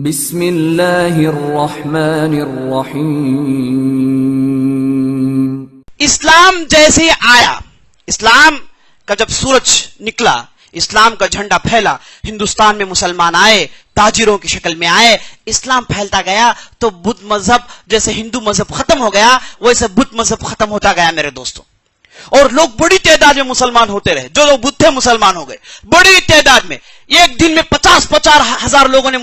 بسم اللہ الرحمن الرحیم۔ اسلام جیسے آیا، اسلام کا جب سورج نکلا، اسلام کا جھنڈا پھیلا، ہندوستان میں مسلمان آئے، تاجروں کی شکل میں آئے، اسلام پھیلتا گیا تو بدھ مذہب جیسے ہندو مذہب ختم ہو گیا ویسے بدھ مذہب ختم ہوتا گیا میرے دوستوں، اور لوگ بڑی تعداد میں مسلمان ہوتے رہے۔ جو لوگ بدھ تھے مسلمان ہو گئے بڑی تعداد میں، ایک دن میں 50 ہزار لوگوں نے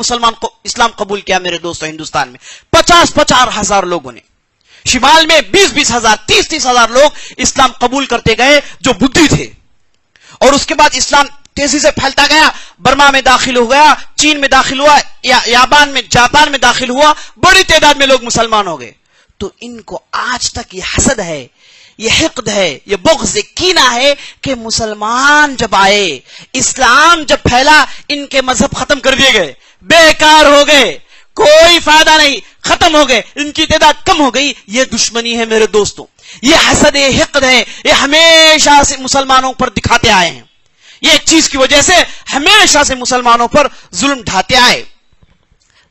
اسلام قبول کیا میرے دوستوں۔ ہندوستان میں 50 ہزار لوگوں نے، شمال میں 20 ہزار 30 ہزار لوگ اسلام قبول کرتے گئے جو بدھی تھے، اور اس کے بعد اسلام تیزی سے پھیلتا گیا، برما میں داخل ہو گیا، چین میں داخل ہوا، جاپان میں داخل ہوا، بڑی تعداد میں لوگ مسلمان ہو گئے۔ تو ان کو آج تک یہ حسد ہے، یہ حقد ہے، یہ بغض، یہ کینہ ہے کہ مسلمان جب آئے، اسلام جب پھیلا، ان کے مذہب ختم کر دیے گئے، بیکار ہو گئے، کوئی فائدہ نہیں، ختم ہو گئے، ان کی تعداد کم ہو گئی۔ یہ دشمنی ہے میرے دوستوں، یہ حسد، یہ حقد ہے، یہ ہمیشہ سے مسلمانوں پر دکھاتے آئے ہیں، یہ ایک چیز کی وجہ سے ہمیشہ سے مسلمانوں پر ظلم ڈھاتے آئے۔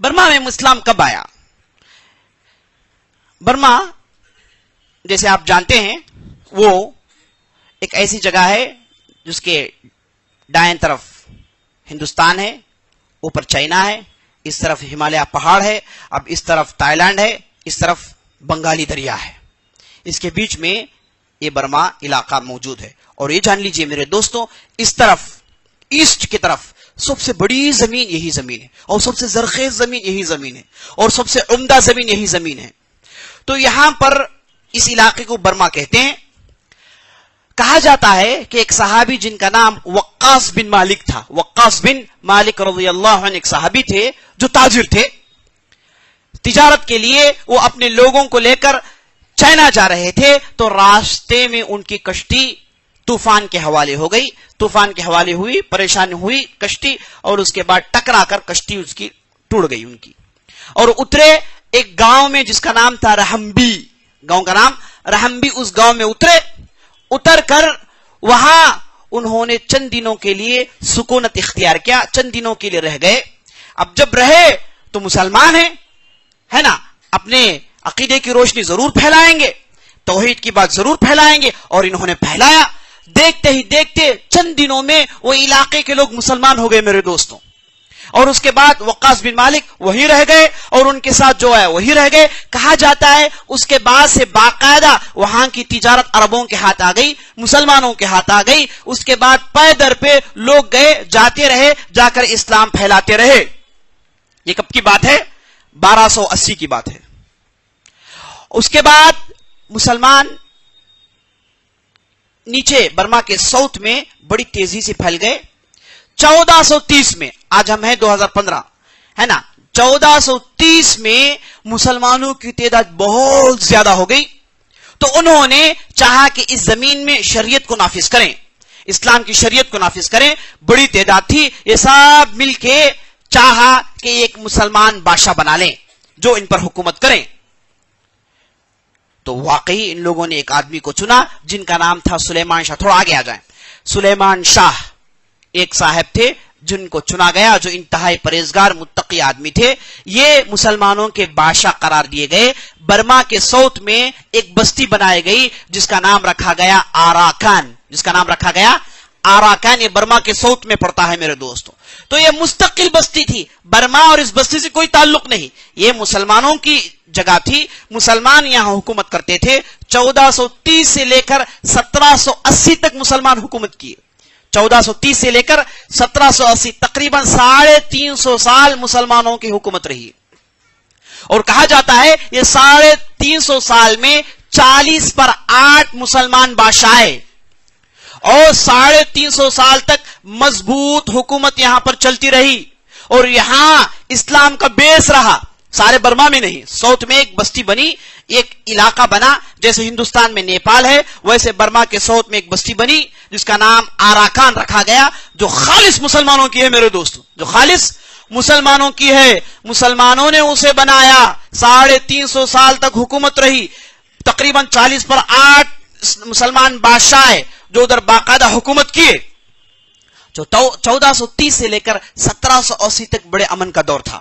برما میں اسلام کب آیا؟ برما جیسے آپ جانتے ہیں وہ ایک ایسی جگہ ہے جس کے دائیں طرف ہندوستان ہے، اوپر چائنا ہے، اس طرف ہمالیہ پہاڑ ہے، اب اس طرف تائی لینڈ ہے، اس طرف بنگالی دریا ہے، اس کے بیچ میں یہ برما علاقہ موجود ہے۔ اور یہ جان لیجئے میرے دوستوں، اس طرف ایسٹ کی طرف سب سے بڑی زمین یہی زمین ہے، اور سب سے زرخیز زمین یہی زمین ہے، اور سب سے عمدہ زمین یہی زمین ہے۔ تو یہاں پر اس علاقے کو برما کہتے ہیں۔ کہا جاتا ہے کہ ایک صحابی جن کا نام وقاص بن مالک تھا، وقاص بن مالک رضی اللہ عنہ ایک صحابی تھے جو تاجر تھے، تجارت کے لیے وہ اپنے لوگوں کو لے کر چائنا جا رہے تھے، تو راستے میں ان کی کشتی طوفان کے حوالے ہو گئی، طوفان کے حوالے ہوئی، پریشانی ہوئی کشتی، اور اس کے بعد ٹکرا کر کشتی اس کی ٹوٹ گئی ان کی، اور اترے ایک گاؤں میں جس کا نام تھا رحمبی، گاؤں کا نام رحمبی، اس گاؤں میں اتر کر وہاں انہوں نے چند دنوں کے لیے سکونت اختیار کیا، چند دنوں کے لیے رہ گئے۔ اب جب رہے تو مسلمان ہیں، ہے نا، اپنے عقیدے کی روشنی ضرور پھیلائیں گے، توحید کی بات ضرور پھیلائیں گے، اور انہوں نے پھیلایا۔ دیکھتے ہی دیکھتے چند دنوں میں وہ علاقے کے لوگ مسلمان ہو گئے میرے دوستوں، اور اس کے بعد وقاص بن مالک وہی رہ گئے، اور ان کے ساتھ جو ہے وہی رہ گئے۔ کہا جاتا ہے اس کے بعد سے باقاعدہ وہاں کی تجارت عربوں کے ہاتھ آ گئی، مسلمانوں کے ہاتھ آ گئی، اس کے بعد پے در پہ لوگ گئے، جاتے رہے، جا کر اسلام پھیلاتے رہے۔ یہ کب کی بات ہے؟ 1280 کی بات ہے۔ اس کے بعد مسلمان نیچے برما کے ساؤتھ میں بڑی تیزی سے پھیل گئے۔ 1430 میں، آج ہم ہیں 2015، ہے نا، 1430 میں مسلمانوں کی تعداد بہت زیادہ ہو گئی، تو انہوں نے چاہا کہ اس زمین میں شریعت کو نافذ کریں، اسلام کی شریعت کو نافذ کریں، بڑی تعداد تھی، یہ سب مل کے چاہا کہ ایک مسلمان بادشاہ بنا لیں جو ان پر حکومت کریں۔ تو واقعی ان لوگوں نے ایک آدمی کو چنا جن کا نام تھا سلیمان شاہ۔ تھوڑا آگے آ جائیں، سلیمان شاہ ایک صاحب تھے جن کو چنا گیا، جو انتہائی پرہیزگار متقی آدمی تھے، یہ مسلمانوں کے بادشاہ قرار دیے گئے۔ برما کے ساؤتھ میں ایک بستی بنائی گئی جس کا نام رکھا گیا آراکان، یہ برما کے ساؤتھ میں پڑتا ہے میرے دوستوں۔ تو یہ مستقل بستی تھی، برما اور اس بستی سے کوئی تعلق نہیں، یہ مسلمانوں کی جگہ تھی، مسلمان یہاں حکومت کرتے تھے۔ 1430 سے لے کر 1780 تک مسلمان حکومت کیے، 1430 سے لے کر 1780، تقریباً 350 سال مسلمانوں کی حکومت رہی، اور کہا جاتا ہے یہ 350 سال میں 40 پر 8 مسلمان بادشاہ آئے، اور 350 سال تک مضبوط حکومت یہاں پر چلتی رہی، اور یہاں اسلام کا بیس رہا۔ سارے برما میں نہیں، ساؤتھ میں ایک بستی بنی، ایک علاقہ بنا، جیسے ہندوستان میں نیپال ہے ویسے برما کے ساؤتھ میں ایک بستی بنی جس کا نام آراکان رکھا گیا، جو خالص مسلمانوں کی ہے میرے دوستوں، جو خالص مسلمانوں کی ہے۔ مسلمانوں نے اسے بنایا، 350 سال تک حکومت رہی، تقریباً 40 پر 8 مسلمان بادشاہ جو ادھر باقاعدہ حکومت کیے۔ جو 1430 سے لے کر 1780 تک بڑے امن کا دور تھا،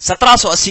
1780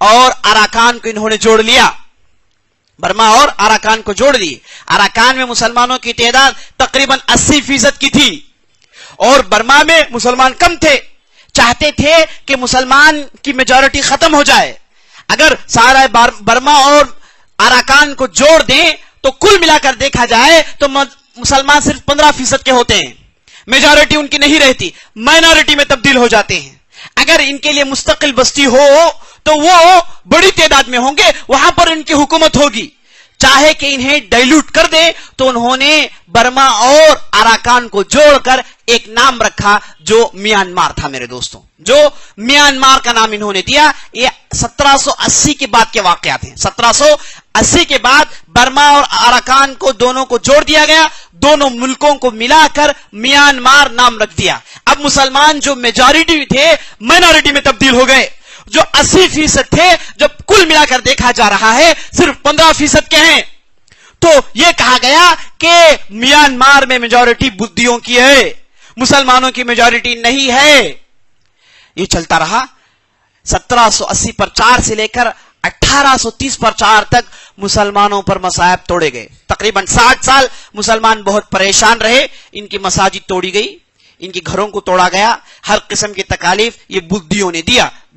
اور اراکان کو انہوں نے جوڑ لیا. برما اور اراکان کو جوڑ دی. اراکان میں مسلمانوں کی تعداد تقریباً 80% کی تھی اور برما میں مسلمان کم تھے. چاہتے تھے کہ مسلمان کی میجورٹی ختم ہو جائے. اگر سارا برما اور اراکان کو جوڑ دیں تو کل ملا کر دیکھا جائے تو مسلمان صرف 15% کے ہوتے ہیں. میجورٹی ان کی نہیں رہتی, مائنورٹی میں تبدیل ہو جاتے ہیں. اگر ان کے لیے مستقل بستی ہو تو وہ بڑی تعداد میں ہوں گے, وہاں پر ان کی حکومت ہوگی. چاہے کہ انہیں ڈائلوٹ کر دے تو انہوں نے برما اور اراکان کو جوڑ کر ایک نام رکھا جو میانمار تھا میرے دوستوں. جو میانمار کا نام انہوں نے دیا. یہ 1780 کے بعد کے واقعات ہیں. 1780 کے بعد برما اور اراکان کو دونوں کو جوڑ دیا گیا, دونوں ملکوں کو ملا کر میانمار نام رکھ دیا. اب مسلمان جو میجورٹی تھے مائنورٹی میں تبدیل ہو گئے. جو 80% تھے جب کل ملا کر دیکھا جا رہا ہے صرف 15% کے ہیں. تو یہ کہا گیا کہ میانمار میں میجورٹی بدھیوں کی ہے, مسلمانوں کی میجورٹی نہیں ہے. یہ چلتا رہا. 1780 پر 4 سے لے کر 1830 پر 4 تک مسلمانوں پر مصائب توڑے گئے. تقریباً 60 سال مسلمان بہت پریشان رہے. ان کی مساجد توڑی گئی, ان کے گھروں کو توڑا گیا. ہر قسم کی تکالیف یہ بدھیوں نے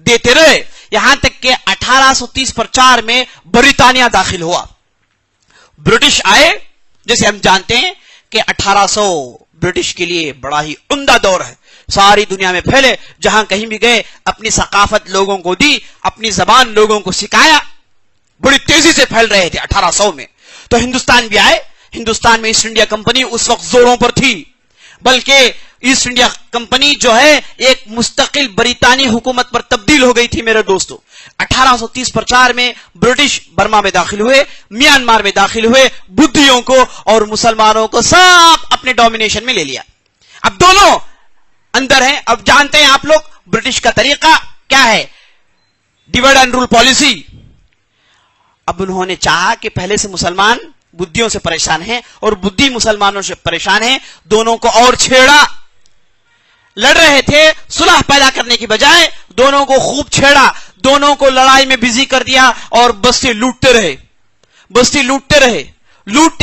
دیتے رہے. یہاں تک کہ 1830 پر 4 میں برطانیہ داخل ہوا. برٹش آئے. جیسے ہم جانتے ہیں کہ 1800 برٹش کے لیے بڑا ہی عمدہ دور ہے. ساری دنیا میں پھیلے, جہاں کہیں بھی گئے اپنی ثقافت لوگوں کو دی, اپنی زبان لوگوں کو سکھایا. بڑی تیزی سے پھیل رہے تھے 1800 میں. تو ہندوستان بھی آئے. ہندوستان میں ایسٹ انڈیا کمپنی اس وقت زوروں پر تھی, بلکہ ایسٹ انڈیا کمپنی جو ہے ایک مستقل برطانوی حکومت پر تبدیل ہو گئی تھی میرے دوستو. 1830 پر 4 میں برٹش برما میں داخل ہوئے, میانمار میں داخل ہوئے, بدھیوں کو اور مسلمانوں کو سب اپنے ڈومینیشن میں لے لیا. اب دونوں اندر ہیں. اب جانتے ہیں آپ لوگ برٹش کا طریقہ کیا ہے, ڈیوائڈ اینڈ رول پالیسی. اب انہوں نے چاہا کہ پہلے سے مسلمان بدھیوں سے پریشان ہیں اور بدھی مسلمانوں سے پریشان ہیں, دونوں کو اور چھیڑا. لڑ رہے تھے, صلح پیدا کرنے کی بجائے دونوں کو خوب چھیڑا, دونوں کو لڑائی میں بزی کر دیا اور بستی لوٹتے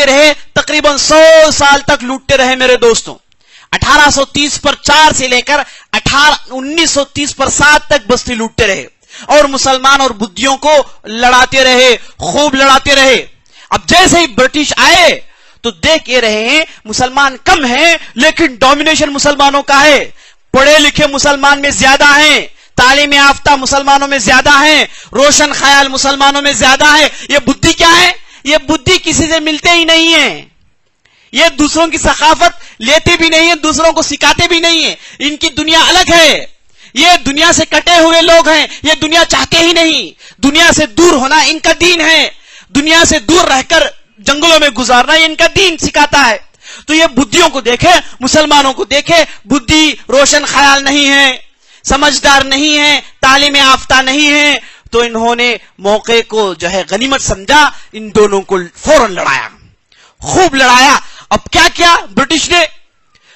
رہے. تقریباً 100 سال تک لوٹتے رہے میرے دوستوں. 1830 پر 4 سے لے کر 1930 پر 7 تک بستی لوٹتے رہے اور مسلمان اور بدھیوں کو لڑاتے رہے, خوب لڑاتے رہے. اب جیسے ہی برٹش آئے تو دیکھ یہ رہے ہیں مسلمان کم ہیں لیکن ڈومینیشن مسلمانوں کا ہے. پڑھے لکھے مسلمان میں زیادہ ہیں, تعلیم یافتہ مسلمانوں میں زیادہ ہیں, روشن خیال مسلمانوں میں زیادہ ہے. یہ بدھی کیا ہے؟ یہ بدھی کسی سے ملتے ہی نہیں ہیں. یہ دوسروں کی ثقافت لیتے بھی نہیں ہیں, دوسروں کو سکھاتے بھی نہیں ہیں. ان کی دنیا الگ ہے. یہ دنیا سے کٹے ہوئے لوگ ہیں. یہ دنیا چاہتے ہی نہیں. دنیا سے دور ہونا ان کا دین ہے. دنیا سے دور رہ کر جنگلوں میں گزارنا یہ ان کا دین سکھاتا ہے. تو یہ بدھیوں کو دیکھے, مسلمانوں کو دیکھے, بدھی روشن خیال نہیں ہے, سمجھدار نہیں ہے, تعلیم یافتہ نہیں ہے. تو انہوں نے موقع کو جو ہے غنیمت سمجھا, ان دونوں کو فوراً لڑایا, خوب لڑایا. اب کیا برٹش نے,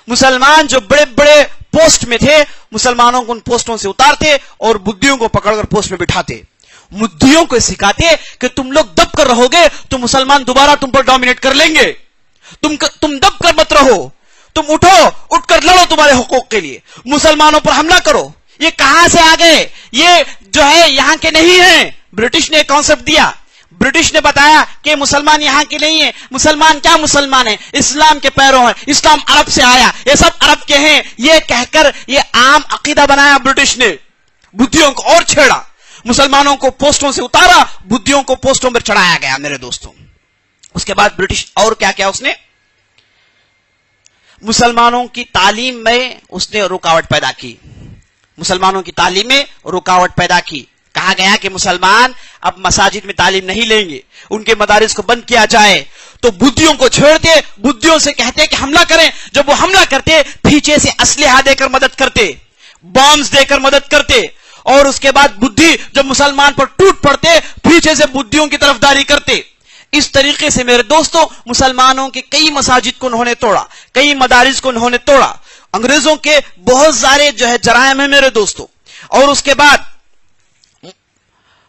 مسلمان جو بڑے بڑے پوسٹ میں تھے مسلمانوں کو ان پوسٹوں سے اتارتے اور بدھیوں کو پکڑ کر پوسٹ میں بٹھاتے. بدھیوں کو سکھاتے کہ تم لوگ دب کر رہو گے تو مسلمان دوبارہ تم پر ڈومینیٹ کر لیں گے. تم دب کر مت رہو, تم اٹھ کر لڑو تمہارے حقوق کے لیے, مسلمانوں پر حملہ کرو. یہ کہاں سے آ گئے؟ یہ جو ہے یہاں کے نہیں ہیں. برٹش نے کانسیپٹ دیا, برٹش نے بتایا کہ مسلمان یہاں کے نہیں ہیں. مسلمان کیا مسلمان ہیں؟ اسلام کے پیرو ہیں. اسلام عرب سے آیا, یہ سب عرب کے ہیں. یہ کہہ کر یہ عام عقیدہ بنایا برٹش نے. بدھیوں کو اور چھیڑا, مسلمانوں کو پوسٹوں سے اتارا, بدھیوں کو پوسٹوں پر چڑھایا گیا میرے دوستوں. اس کے بعد برٹش اور کیا اس نے مسلمانوں کی تعلیم میں اس نے رکاوٹ پیدا کی. مسلمانوں کی تعلیم میں رکاوٹ پیدا کی. کہا گیا کہ مسلمان اب مساجد میں تعلیم نہیں لیں گے, ان کے مدارس کو بند کیا جائے. تو بدھیوں کو چھیڑتے, بدھیوں سے کہتے کہ حملہ کریں. جب وہ حملہ کرتے پیچھے سے اسلحہ دے کر مدد کرتے, بامز دے کر مدد کرتے. اور اس کے بعد بدھی جب مسلمان پر ٹوٹ پڑتے پیچھے سے بدھیوں کی طرف داری کرتے. اس طریقے سے میرے دوستوں مسلمانوں کے کئی مساجد کو انہوں نے توڑا, کئی مدارس کو انہوں نے توڑا. انگریزوں کے بہت سارے جو ہے جرائم ہیں میرے دوستوں. اور اس کے بعد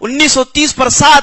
1930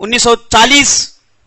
1940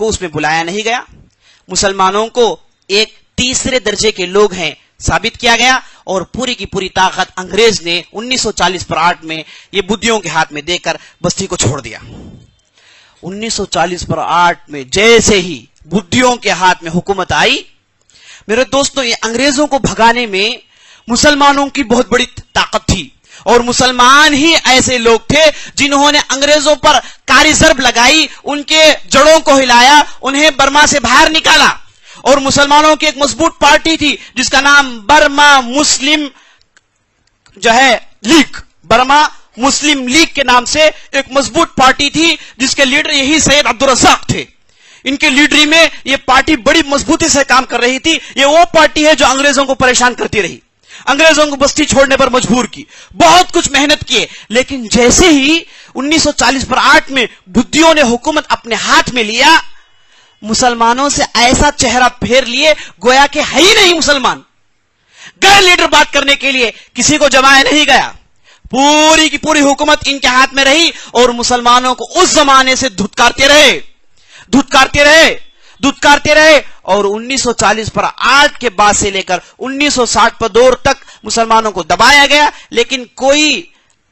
کو اس میں بلایا نہیں گیا. مسلمانوں کو ایک تیسرے درجے کے لوگ ہیں ثابت کیا گیا, اور پوری کی پوری طاقت انگریز نے 1940 میں یہ بدھیوں کے ہاتھ میں دے کر بستی کو چھوڑ دیا. 1940 میں جیسے ہی بدھیوں کے ہاتھ میں حکومت آئی, میرے دوستوں یہ انگریزوں کو بھگانے میں مسلمانوں کی بہت بڑی طاقت تھی, اور مسلمان ہی ایسے لوگ تھے جنہوں نے انگریزوں پر کاری ضرب لگائی, ان کے جڑوں کو ہلایا, انہیں برما سے باہر نکالا. اور مسلمانوں کی ایک مضبوط پارٹی تھی جس کا نام برما مسلم لیگ, برما مسلم لیگ کے نام سے ایک مضبوط پارٹی تھی جس کے لیڈر یہی سید عبدالرزاق تھے. ان کے لیڈری میں یہ پارٹی بڑی مضبوطی سے کام کر رہی تھی. یہ وہ پارٹی ہے جو انگریزوں کو پریشان کرتی رہی, انگریزوں کو بستی چھوڑنے پر مجبور کی, بہت کچھ محنت کیے, لیکن جیسے ہی 1940 میں بدھیوں نے حکومت اپنے ہاتھ میں لیا, مسلمانوں سے ایسا چہرہ پھیر لیے گویا کہ ہے ہی نہیں مسلمان. گئے لیڈر بات کرنے کے لیے, کسی کو جمایا نہیں گیا, پوری کی پوری حکومت ان کے ہاتھ میں رہی, اور مسلمانوں کو اس زمانے سے دھتکارتے رہے. اور 1940 کے بعد سے لے کر 1960 دور تک مسلمانوں کو دبایا گیا, لیکن کوئی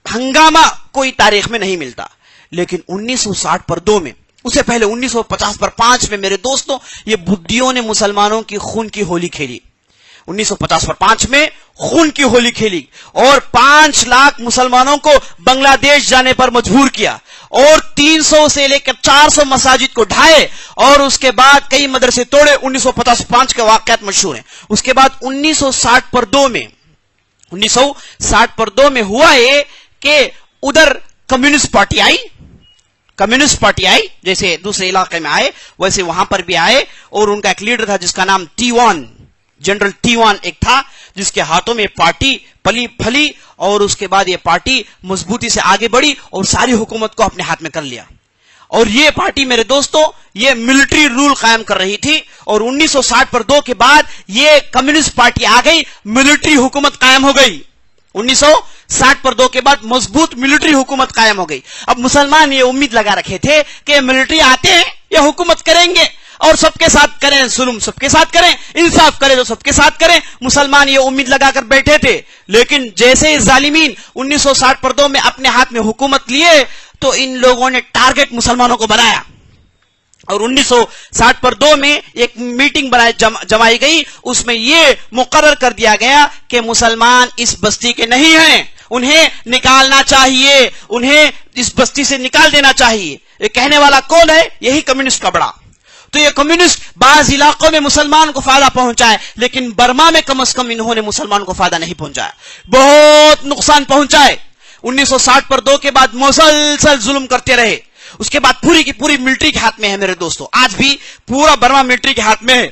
ہنگامہ کوئی تاریخ میں نہیں ملتا. لیکن 1960 میں, اس سے پہلے 1950 میں میرے دوستوں یہ بدھیوں نے مسلمانوں کی خون کی ہولی کھیلی. 1950 میں خون کی ہولی کھیلی اور 5 لاکھ مسلمانوں کو بنگلہ دیش جانے پر مجبور کیا, اور 300 سے لے کر 400 مساجد کو ڈھائے, اور اس کے بعد کئی مدرسے توڑے. 1955 کے واقعات مشہور ہیں. اس کے بعد 1960 میں ہوا ہے کہ ادھر کمیونسٹ پارٹی آئی, جیسے دوسرے علاقے میں آئے ویسے وہاں پر بھی آئے, اور ان کا ایک لیڈر تھا جس کا نام جنرل ٹیوان ایک تھا, جس کے ہاتھوں میں پارٹی پھلی, اور اس کے بعد یہ پارٹی مضبوطی سے آگے بڑھی اور ساری حکومت کو اپنے ہاتھ میں کر لیا. اور یہ پارٹی میرے دوستوں یہ ملٹری رول قائم کر رہی تھی, اور 1962 کے بعد یہ کمیونسٹ پارٹی آ گئی, ملٹری حکومت قائم ہو گئی. 1962 کے بعد مضبوط ملٹری حکومت قائم ہو گئی. اب مسلمان یہ امید لگا رکھے تھے کہ ملٹری آتے ہیں یہ حکومت کریں گے, اور سب کے ساتھ کریں, ظلم سب کے ساتھ کریں, انصاف کریں تو سب کے ساتھ کریں. مسلمان یہ امید لگا کر بیٹھے تھے, لیکن جیسے ہی ظالمین 1962 میں اپنے ہاتھ میں حکومت لیے تو ان لوگوں نے ٹارگٹ مسلمانوں کو بنایا, اور 1962 میں ایک میٹنگ جمائی گئی. اس میں یہ مقرر کر دیا گیا کہ مسلمان اس بستی کے نہیں ہیں, انہیں نکالنا چاہیے, انہیں اس بستی سے نکال دینا چاہیے. یہ کہنے والا کون ہے؟ یہی کمیونسٹ کا بڑا. تو یہ کمیونسٹ بعض علاقوں میں مسلمان کو فائدہ پہنچائے, لیکن برما میں کم از کم انہوں نے مسلمان کو فائدہ نہیں پہنچایا, بہت نقصان پہنچائے. 1962 کے بعد مسلسل ظلم کرتے رہے. اس کے بعد پوری کی پوری ملٹری کے ہاتھ میں ہے میرے دوستو, آج بھی پورا برما ملٹری کے ہاتھ میں ہے.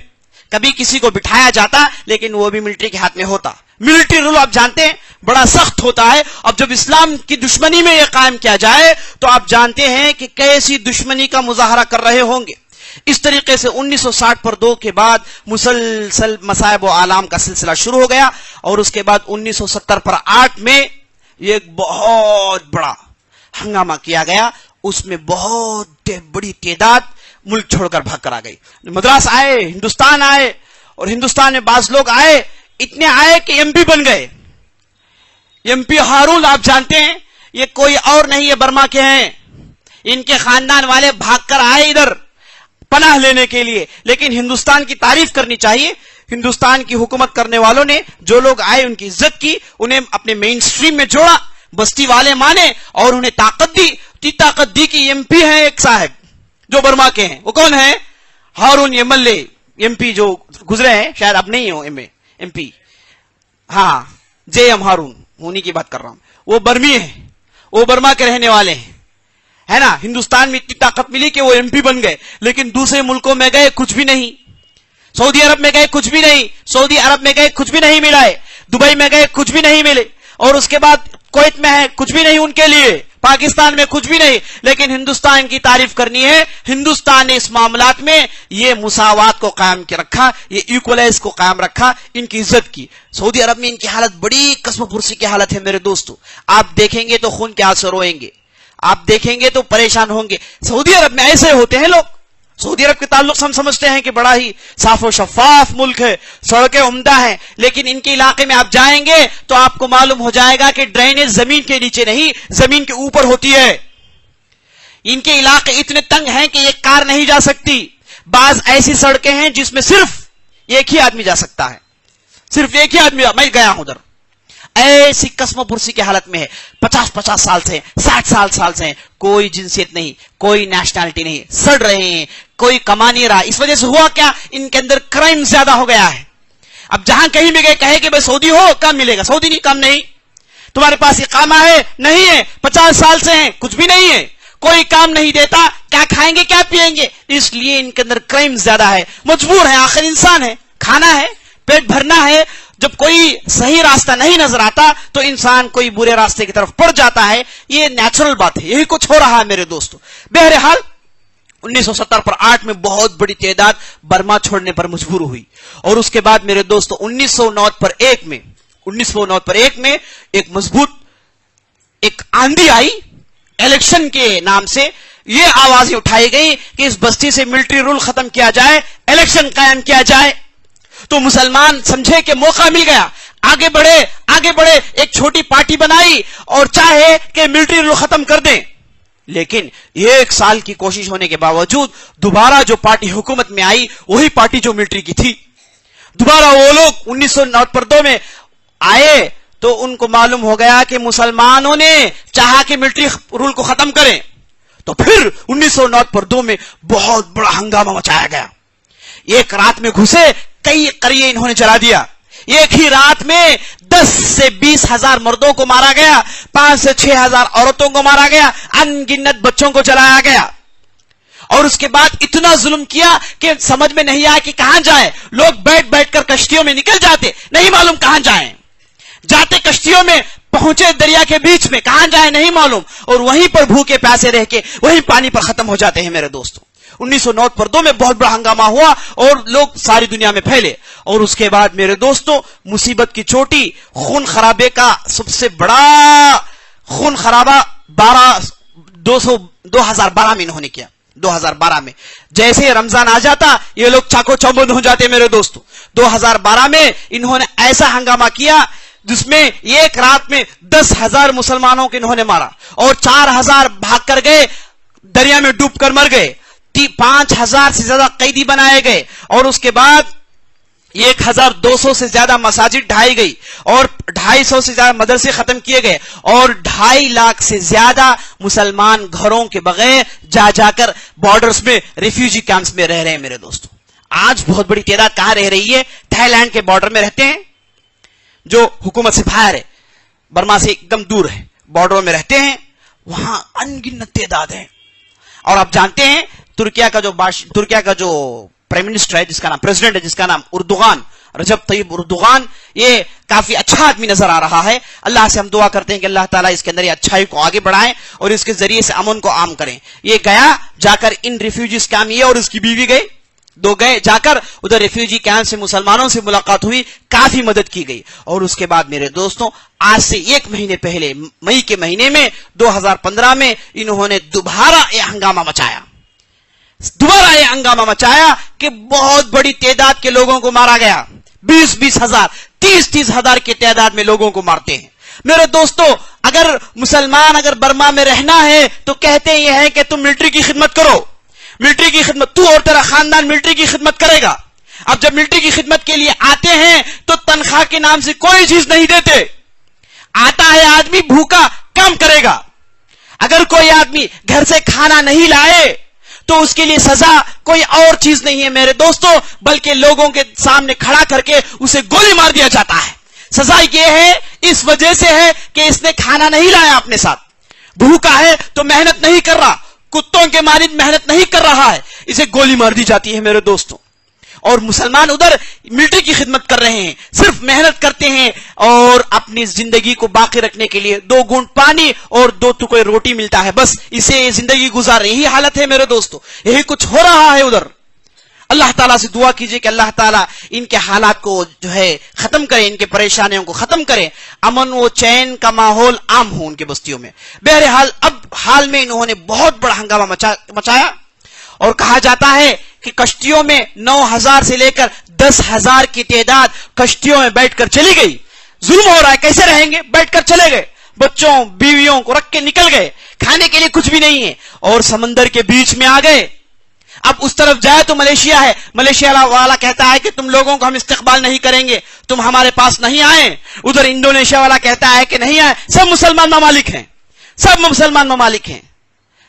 کبھی کسی کو بٹھایا جاتا لیکن وہ بھی ملٹری کے ہاتھ میں ہوتا. ملٹری رول آپ جانتے ہیں بڑا سخت ہوتا ہے. اب جب اسلام کی دشمنی میں یہ قائم کیا جائے تو آپ جانتے ہیں کہ کیسی دشمنی کا مظاہرہ کر رہے ہوں گے. اس طریقے سے 1962 کے بعد مسلسل مصائب و آلام کا سلسلہ شروع ہو گیا, اور اس کے بعد 1970 میں ایک بہت بڑا ہنگامہ کیا گیا. اس میں بہت بڑی تعداد ملک چھوڑ کر بھاگ کر آ گئی. مدراس آئے, ہندوستان آئے, اور ہندوستان میں بعض لوگ آئے, اتنے آئے کہ ایم پی بن گئے. ایم پی ہارون آپ جانتے ہیں یہ کوئی اور نہیں, یہ برما کے ہیں. ان کے خاندان والے بھاگ کر آئے ادھر پناہ لینے کے لیے. لیکن ہندوستان کی تعریف کرنی چاہیے, ہندوستان کی حکومت کرنے والوں نے جو لوگ آئے ان کی عزت کی, انہیں اپنے مین سٹریم میں جوڑا, بستی والے مانے اور انہیں طاقت دی. طاقت دی کہ ایم پی ہیں ایک صاحب جو برما کے ہیں. وہ کون ہے؟ ہارون یملے. ایم پی جو گزرے ہیں, شاید اب نہیں ہو ایم پی, ہاں جے ایم ہارون, انہی کی بات کر رہا ہوں. وہ برمی ہیں, وہ برما کے رہنے والے ہیں, ہے نا. ہندوستان میں اتنی طاقت ملی کہ وہ ایم پی بن گئے, لیکن دوسرے ملکوں میں گئے کچھ بھی نہیں. سعودی عرب میں گئے کچھ بھی نہیں, سعودی عرب میں گئے کچھ بھی نہیں ملا ہے, دبئی میں گئے کچھ بھی نہیں ملے, اور اس کے بعد کویت میں ہے کچھ بھی نہیں ان کے لیے, پاکستان میں کچھ بھی نہیں. لیکن ہندوستان کی تعریف کرنی ہے. ہندوستان نے اس معاملات میں یہ مساوات کو قائم رکھا, یہ ایکولائز کو قائم رکھا, ان کی عزت کی. سعودی عرب میں ان کی حالت بڑی قسم پرسی کی حالت ہے میرے دوستو. آپ دیکھیں گے تو خون کے آنسو روئیں گے, آپ دیکھیں گے تو پریشان ہوں گے. سعودی عرب میں ایسے ہوتے ہیں لوگ, سعودی عرب کے تعلق سے ہم سمجھتے ہیں کہ بڑا ہی صاف و شفاف ملک ہے, سڑکیں عمدہ ہیں, لیکن ان کے علاقے میں آپ جائیں گے تو آپ کو معلوم ہو جائے گا کہ ڈرینیج زمین کے نیچے نہیں, زمین کے اوپر ہوتی ہے. ان کے علاقے اتنے تنگ ہیں کہ ایک کار نہیں جا سکتی. بعض ایسی سڑکیں ہیں جس میں صرف ایک ہی آدمی جا سکتا ہے, صرف ایک ہی آدمی. میں گیا ہوں ادھر, ایسی قسم و پرسی کی حالت میں ہے, 50 سال سے, 60 سال سے, کوئی جنسیت نہیں, کوئی نیشنلٹی نہیں, سڑ رہے ہیں, کوئی کما نہیں رہا. اس وجہ سے ہوا کیا, ان کے اندر کرائم زیادہ ہو گیا ہے. اب جہاں کہیں بھی گئے کہے کہ بھائی سعودی ہو کام ملے گا, سعودی نہیں کام نہیں, تمہارے پاس اقامہ ہے نہیں ہے, 50 سال سے ہیں کچھ بھی نہیں ہے, کوئی کام نہیں دیتا, کیا کھائیں گے کیا پیئیں گے. اس لیے ان کے اندر کرائم زیادہ ہے, مجبور ہے, آخر انسان ہے, کھانا ہے, پیٹ بھرنا ہے. جب کوئی صحیح راستہ نہیں نظر آتا تو انسان کوئی برے راستے کی طرف پڑ جاتا ہے. یہ نیچرل بات ہے, یہی کچھ ہو رہا ہے میرے دوستو. بہرحال 1970 پر 8 میں بہت بڑی تعداد برما چھوڑنے پر مجبور ہوئی, اور اس کے بعد میرے دوستو 1909 پر 1 میں ایک مضبوط ایک آندھی آئی. الیکشن کے نام سے یہ آوازیں اٹھائی گئی کہ اس بستی سے ملٹری رول ختم کیا جائے, الیکشن قائم کیا جائے. تو مسلمان سمجھے کہ موقع مل گیا, آگے بڑھے, ایک چھوٹی پارٹی بنائی اور چاہے کہ ملٹری رول ختم کر دیں. لیکن 1 سال کی کوشش ہونے کے باوجود دوبارہ جو پارٹی حکومت میں آئی وہی پارٹی جو ملٹری کی تھی. دوبارہ وہ لوگ 1909 پر 2 میں آئے تو ان کو معلوم ہو گیا کہ مسلمانوں نے چاہا کہ ملٹری رول کو ختم کریں. تو پھر 1909 پر 2 میں بہت بڑا ہنگامہ مچایا گیا. ایک رات میں گھسے, کئی قریے انہوں نے چلا دیا. ایک ہی رات میں 10 سے 20 ہزار مردوں کو مارا گیا, 5 سے 6 ہزار عورتوں کو مارا گیا, ان گنت بچوں کو جلایا گیا. اور اس کے بعد اتنا ظلم کیا کہ سمجھ میں نہیں آیا کہ کہاں جائیں. لوگ بیٹھ کر کشتیوں میں نکل جاتے, نہیں معلوم کہاں جائیں. جاتے کشتیوں میں, پہنچے دریا کے بیچ میں, کہاں جائیں نہیں معلوم, اور وہیں پر بھوکے پیاسے رہ کے وہیں پانی پر ختم ہو جاتے ہیں میرے دوستوں. 1909 پر 2 میں بہت بڑا ہنگامہ ہوا اور لوگ ساری دنیا میں پھیلے. اور اس کے بعد میرے دوستوں مصیبت کی چوٹی, خون خرابے کا سب سے بڑا خون خرابہ 2012 میں انہوں نے کیا. 2012 میں جیسے رمضان آ جاتا یہ لوگ چاقو چوبند ہو جاتے میرے دوستوں. 2012 میں انہوں نے ایسا ہنگامہ کیا جس میں ایک رات میں 10,000 مسلمانوں کو انہوں نے مارا, اور 4,000 بھاگ کر گئے, دریا میں ڈوب کر مر گئے. 5,000 سے زیادہ قیدی بنائے گئے, اور اس کے بعد 1,200 سے زیادہ مساجد ڈھائی گئی, اور 250 سے زیادہ مدرسے ختم کیے گئے, اور 2.5 لاکھ سے زیادہ مسلمان گھروں کے بغیر جا کر بارڈرز میں, ریفیوجی کیمپس میں رہ رہے ہیں میرے دوستوں. آج بہت بڑی تعداد کہاں رہ رہی ہے, تھائی لینڈ کے بارڈر میں رہتے ہیں, جو حکومت سے باہر ہے, برما سے ایک دم دور ہے, بارڈروں میں رہتے ہیں, وہاں ان گنت تعداد ہے. اور آپ جانتے ہیں ترکیہ کا جو پرائم منسٹر ہے, جس کا نام پریزیڈنٹ ہے, جس کا نام اردوغان, رجب طیب اردوغان, یہ کافی اچھا آدمی نظر آ رہا ہے. اللہ سے ہم دعا کرتے ہیں کہ اللہ تعالیٰ اس کے اندر یہ اچھائی کو آگے بڑھائیں اور اس کے ذریعے سے امن کو عام کریں. یہ گیا جا کر ان ریفیوجیز کیمپ, یہ اور اس کی بیوی گئے, 2 گئے جا کر ادھر ریفیوجی کیمپ سے مسلمانوں سے ملاقات ہوئی, کافی مدد کی گئی. اور اس کے بعد میرے دوستوں آج سے 1 مہینے پہلے, مئی کے مہینے میں 2015 میں انہوں نے دوبارہ یہ ہنگامہ مچایا کہ بہت بڑی تعداد کے لوگوں کو مارا گیا. 20 ہزار, 30 ہزار کی تعداد میں لوگوں کو مارتے ہیں میرے دوستو. اگر برما میں رہنا ہے تو کہتے یہ ہے کہ تم ملٹری کی خدمت کرو, ملٹری کی خدمت, تو اور تیرا خاندان ملٹری کی خدمت کرے گا. اب جب ملٹری کی خدمت کے لیے آتے ہیں تو تنخواہ کے نام سے کوئی چیز نہیں دیتے. آتا ہے آدمی بھوکا کام کرے گا. اگر کوئی آدمی گھر سے کھانا نہیں لائے تو اس کے لیے سزا کوئی اور چیز نہیں ہے میرے دوستو, بلکہ لوگوں کے سامنے کھڑا کر کے اسے گولی مار دیا جاتا ہے. سزا یہ ہے, اس وجہ سے ہے کہ اس نے کھانا نہیں لایا اپنے ساتھ, بھوکا ہے تو محنت نہیں کر رہا, کتوں کے مانند محنت نہیں کر رہا ہے, اسے گولی مار دی جاتی ہے میرے دوستوں. اور مسلمان ادھر ملٹری کی خدمت کر رہے ہیں, صرف محنت کرتے ہیں اور اپنی زندگی کو باقی رکھنے کے لیے 2 گھونٹ پانی اور 2 ٹکڑے روٹی ملتا ہے, بس اسے زندگی گزار رہی. یہی حالت ہے میرے دوستو, یہی کچھ ہو رہا ہے ادھر. اللہ تعالیٰ سے دعا کیجئے کہ اللہ تعالیٰ ان کے حالات کو جو ہے ختم کرے, ان کے پریشانیوں کو ختم کرے, امن و چین کا ماحول عام ہو ان کے بستیوں میں. بہرحال اب حال میں انہوں نے بہت بڑا ہنگامہ مچایا, اور کہا جاتا ہے کہ کشتیوں میں 9,000 سے لے کر 10,000 کی تعداد کشتیوں میں بیٹھ کر چلی گئی. ظلم ہو رہا ہے, کیسے رہیں گے؟ بیٹھ کر چلے گئے, بچوں بیویوں کو رکھ کے نکل گئے, کھانے کے لیے کچھ بھی نہیں ہے, اور سمندر کے بیچ میں آ گئے. اب اس طرف جائے تو ملیشیا ہے, ملیشیا والا کہتا ہے کہ تم لوگوں کو ہم استقبال نہیں کریں گے, تم ہمارے پاس نہیں آئے. ادھر انڈونیشیا والا کہتا ہے کہ نہیں آئے. سب مسلمان ممالک ہیں, سب مسلمان ممالک ہیں.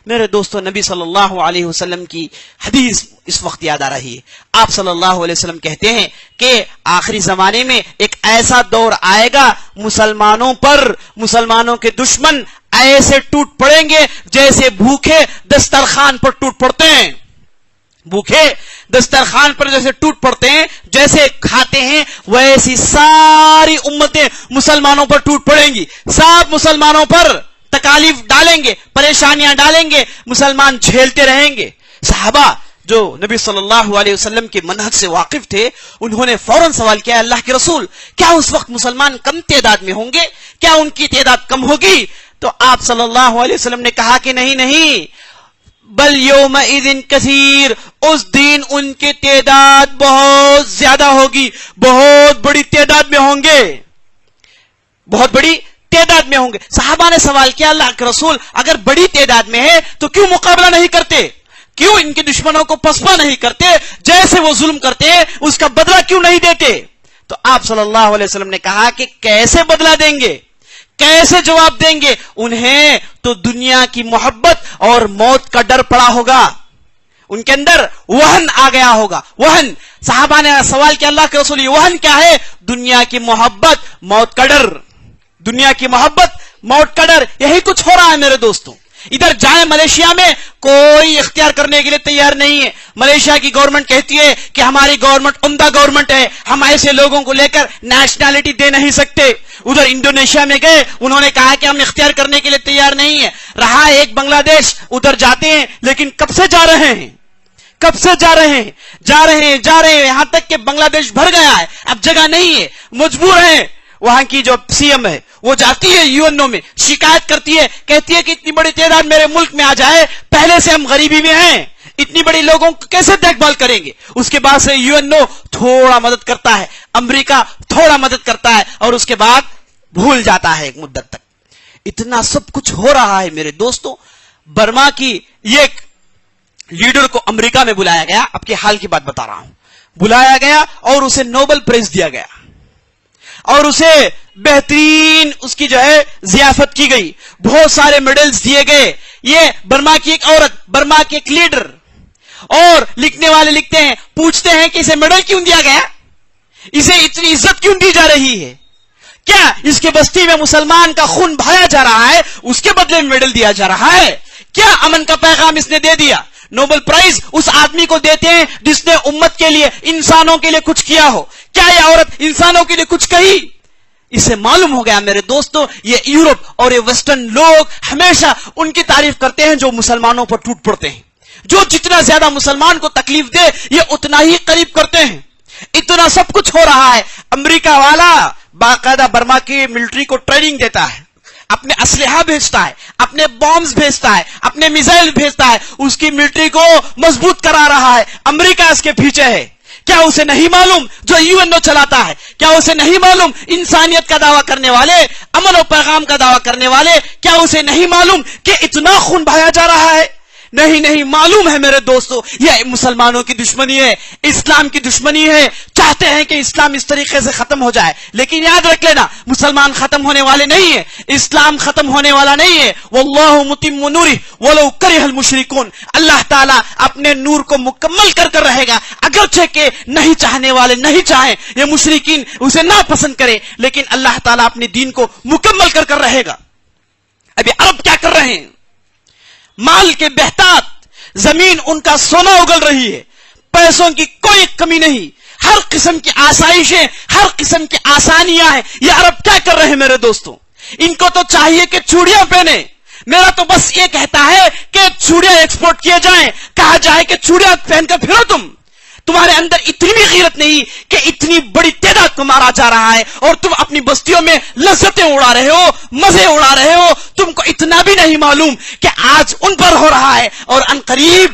میرے دوستو, نبی صلی اللہ علیہ وسلم کی حدیث اس وقت یاد آ رہی ہے. آپ صلی اللہ علیہ وسلم کہتے ہیں کہ آخری زمانے میں ایک ایسا دور آئے گا, مسلمانوں پر مسلمانوں کے دشمن ایسے ٹوٹ پڑیں گے جیسے بھوکے دسترخوان پر ٹوٹ پڑتے ہیں. بھوکے دسترخوان پر جیسے ٹوٹ پڑتے ہیں, جیسے کھاتے ہیں, ویسی ساری امتیں مسلمانوں پر ٹوٹ پڑیں گی. سب مسلمانوں پر تکالیف ڈالیں گے, پریشانیاں ڈالیں گے, مسلمان جھیلتے رہیں گے. صحابہ جو نبی صلی اللہ علیہ وسلم کے منہج سے واقف تھے, انہوں نے فوراً سوال کیا, اللہ کے رسول, کیا اس وقت مسلمان کم تعداد میں ہوں گے؟ کیا ان کی تعداد کم ہوگی؟ تو آپ صلی اللہ علیہ وسلم نے کہا کہ نہیں نہیں, بل یومئذ کثیر, اس دن ان کی تعداد بہت زیادہ ہوگی, بہت بڑی تعداد میں ہوں گے, بہت بڑی تعداد میں ہوں گے. صحابہ نے سوال کیا, اللہ کے رسول, اگر بڑی تعداد میں ہے تو کیوں مقابلہ نہیں کرتے؟ کیوں ان کے دشمنوں کو پسپا نہیں کرتے؟ جیسے وہ ظلم کرتے اس کا بدلہ کیوں نہیں دیتے؟ تو آپ صلی اللہ علیہ وسلم نے کہا کہ کیسے بدلہ دیں گے, کیسے جواب دیں گے؟ انہیں تو دنیا کی محبت اور موت کا ڈر پڑا ہوگا, ان کے اندر وہن آ گیا ہوگا. وہن. صحابہ نے سوال کیا, اللہ کے رسول, یہ وہن کیا ہے؟ دنیا کی محبت, موت کا ڈر. دنیا کی محبت, موت کا ڈر, یہی کچھ ہو رہا ہے میرے دوستوں. ادھر جائیں ملیشیا میں, کوئی اختیار کرنے کے لیے تیار نہیں ہے. ملیشیا کی گورنمنٹ کہتی ہے کہ ہماری گورنمنٹ عمدہ گورنمنٹ ہے, ہم ایسے لوگوں کو لے کر نیشنلٹی دے نہیں سکتے. ادھر انڈونیشیا میں گئے, انہوں نے کہا کہ ہم اختیار کرنے کے لیے تیار نہیں ہے. رہا ایک بنگلہ دیش, ادھر جاتے ہیں, لیکن کب سے جا رہے ہیں, کب سے جا رہے ہیں, جا رہے ہیں, یہاں تک کہ بنگلہ دیش بھر گیا ہے, اب جگہ نہیں ہے, مجبور ہیں. وہاں کی جو سی ایم ہے وہ جاتی ہے یو این او میں, شکایت کرتی ہے, کہتی ہے کہ اتنی بڑی تعداد میرے ملک میں آ جائے, پہلے سے ہم غریبی میں ہیں, اتنی بڑی لوگوں کو کیسے دیکھ بھال کریں گے؟ اس کے بعد سے یو این او تھوڑا مدد کرتا ہے, امریکہ تھوڑا مدد کرتا ہے, اور اس کے بعد بھول جاتا ہے ایک مدت تک. اتنا سب کچھ ہو رہا ہے میرے دوستوں. برما کی ایک لیڈر کو امریکہ میں بلایا گیا, اب کے حال کی بات بتا رہا ہوں, بلایا گیا اور اسے نوبل پرائز دیا گیا, اور اسے بہترین اس کی جو ہے ضیافت کی گئی, بہت سارے میڈلز دیے گئے. یہ برما کی ایک عورت, برما کے ایک لیڈر, اور لکھنے والے لکھتے ہیں, پوچھتے ہیں کہ اسے میڈل کیوں دیا گیا, اسے اتنی عزت کیوں دی جا رہی ہے, کیا اس کے بستی میں مسلمان کا خون بہایا جا رہا ہے, اس کے بدلے میں میڈل دیا جا رہا ہے, کیا امن کا پیغام اس نے دے دیا؟ نوبل پرائز اس آدمی کو دیتے ہیں جس نے امت کے لیے, انسانوں کے لیے کچھ کیا ہو. کیا یہ عورت انسانوں کے لیے کچھ کہی؟ اسے معلوم ہو گیا میرے دوستوں, یہ یورپ اور یہ ویسٹرن لوگ ہمیشہ ان کی تعریف کرتے ہیں جو مسلمانوں پر ٹوٹ پڑتے ہیں, جو جتنا زیادہ مسلمان کو تکلیف دے یہ اتنا ہی قریب کرتے ہیں. اتنا سب کچھ ہو رہا ہے. امریکہ والا باقاعدہ برما کی ملٹری کو ٹریننگ دیتا ہے, اپنے اسلحہ بھیجتا ہے, اپنے بامز بھیجتا ہے, اپنے میزائل بھیجتا ہے, اس کی ملٹری کو مضبوط کرا رہا ہے. امریکہ اس کے پیچھے ہے. کیا اسے نہیں معلوم جو یو این او چلاتا ہے؟ کیا اسے نہیں معلوم انسانیت کا دعویٰ کرنے والے, امن و پیغام کا دعویٰ کرنے والے, کیا اسے نہیں معلوم کہ اتنا خون بہایا جا رہا ہے؟ نہیں معلوم ہے میرے دوستو, یہ مسلمانوں کی دشمنی ہے, اسلام کی دشمنی ہے. چاہتے ہیں کہ اسلام اس طریقے سے ختم ہو جائے, لیکن یاد رکھ لینا, مسلمان ختم ہونے والے نہیں ہیں, اسلام ختم ہونے والا نہیں ہے. واللہ متم نورہ ولو کرہ المشرکون, اللہ تعالیٰ اپنے نور کو مکمل کر رہے گا, اگرچہ کہ نہیں چاہنے والے نہیں چاہیں, یہ مشرکین اسے ناپسند کرے, لیکن اللہ تعالیٰ اپنے دین کو مکمل کر رہے گا. ابھی عرب کیا کر رہے ہیں؟ مال کے بہتات, زمین ان کا سونا اگل رہی ہے, پیسوں کی کوئی کمی نہیں, ہر قسم کی آسائشیں, ہر قسم کی آسانیاں ہیں. یہ عرب کیا کر رہے ہیں میرے دوستوں؟ ان کو تو چاہیے کہ چوڑیاں پہنے. میرا تو بس یہ کہتا ہے کہ چوڑیاں ایکسپورٹ کیے جائیں, کہا جائے کہ چوڑیاں پہن کر پھرو, تمہارے اندر اتنی بھی غیرت نہیں کہ اتنی بڑی تعداد کو مارا جا رہا ہے اور تم اپنی بستیوں میں لذتیں اڑا رہے ہو, مزے اڑا رہے ہو. تم کو اتنا بھی نہیں معلوم کہ آج ان پر ہو رہا ہے اور ان قریب